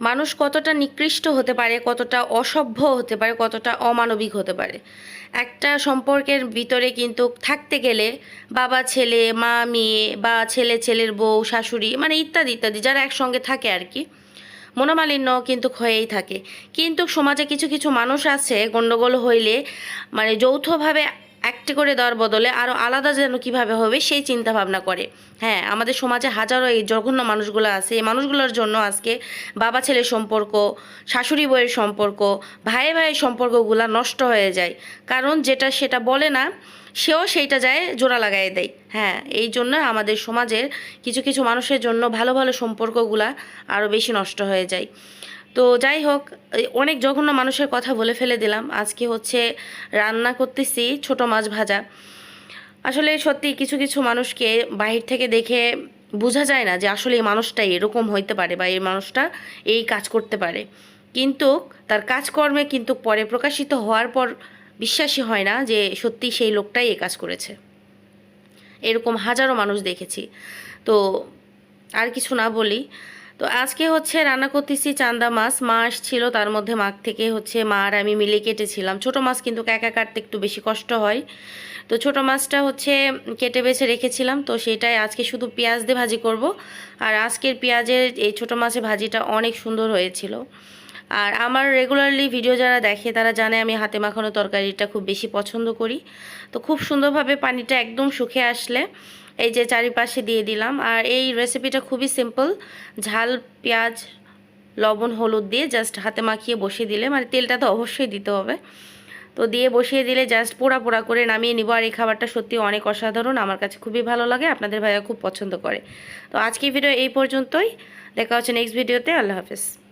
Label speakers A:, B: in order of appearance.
A: মানুষ কতটা নিকৃষ্ট হতে পারে, কতটা অসভ্য হতে পারে, কতটা অমানবিক হতে পারে। একটা সম্পর্কের ভিতরে কিন্তু থাকতে গেলে বাবা ছেলে, মা মেয়ে, বা ছেলে ছেলের বউ, শাশুড়ি, মানে ইত্যাদি ইত্যাদি যারা একসঙ্গে থাকে আর কি, মনোমালিন্য কিন্তু হয়েই থাকে। কিন্তু সমাজে কিছু কিছু মানুষ আছে গণ্ডগোল হইলে মানে যৌথভাবে একটি করে দেওয়ার বদলে আরও আলাদা যেন কীভাবে হবে সেই চিন্তা ভাবনা করে। হ্যাঁ, আমাদের সমাজে হাজারো এই জঘন্য মানুষগুলো আছে। এই মানুষগুলোর জন্য আজকে বাবা ছেলের সম্পর্ক, শাশুড়ি বউয়ের সম্পর্ক, ভাই ভাইয়ের সম্পর্কগুলো নষ্ট হয়ে যায়। কারণ যেটা সেটা বলে না, সেও সেইটা যায় জোড়া লাগাই দেয়। হ্যাঁ, এই জন্য আমাদের সমাজের কিছু কিছু মানুষের জন্য ভালো ভালো সম্পর্কগুলা আরও বেশি নষ্ট হয়ে যায়। তো যাই হোক, অনেক জঘন্য মানুষের কথা বলে ফেলে দিলাম। আজকে হচ্ছে রান্না করতেছি ছোট মাছ ভাজা। আসলে সত্যি কিছু কিছু মানুষকে বাহির থেকে দেখে বোঝা যায় না যে আসলে এই মানুষটা এরকম হইতে পারে বা এই মানুষটা এই কাজ করতে পারে, কিন্তু তার কাজকর্মে কিন্তু পরে প্রকাশিত হওয়ার পর বিশ্বাসই হয় না যে সত্যি সেই লোকটাই এই কাজ করেছে। এরকম হাজারো মানুষ দেখেছি। তো আর কিছু না বলি, তো আজকে হচ্ছে রান্না করতেছি চান্দা মাছ। মা আসছিল, তার মধ্যে মাঠ থেকে হচ্ছে মা আর আমি মিলে কেটেছিলাম। ছোট মাছ কিন্তু একা কাটতে একটু বেশি কষ্ট হয়। তো ছোট মাছটা হচ্ছে কেটে বেছে রেখেছিলাম, তো সেটাই আজকে শুধু পেঁয়াজ দিয়ে ভাজি করব। আর আজকের পেঁয়াজের এই ছোট মাছের ভাজিটা অনেক সুন্দর হয়েছিল। আর আমার রেগুলারলি ভিডিও যারা দেখে তারা জানে আমি হাতে মাখানো তরকারিটা খুব বেশি পছন্দ করি। তো খুব সুন্দরভাবে পানিটা একদম শুকিয়ে আসলে এই যে চারিপাশে দিয়ে দিলাম। আর এই রেসিপিটা খুবই সিম্পল, ঝাল পেঁয়াজ লবণ হলুদ দিয়ে জাস্ট হাতে মাখিয়ে বসিয়ে দিলে, মানে তেলটা তো অবশ্যই দিতে হবে, তো দিয়ে বসিয়ে দিলে জাস্ট পোড়া পোড়া করে নামিয়ে নিব। আর এই খাবারটা সত্যি অনেক অসাধারণ, আমার কাছে খুবই ভালো লাগে, আপনাদের ভাইয়া খুব পছন্দ করে। তো আজকের ভিডিও এই পর্যন্তই, দেখা হচ্ছে নেক্সট ভিডিওতে। আল্লাহ হাফেজ।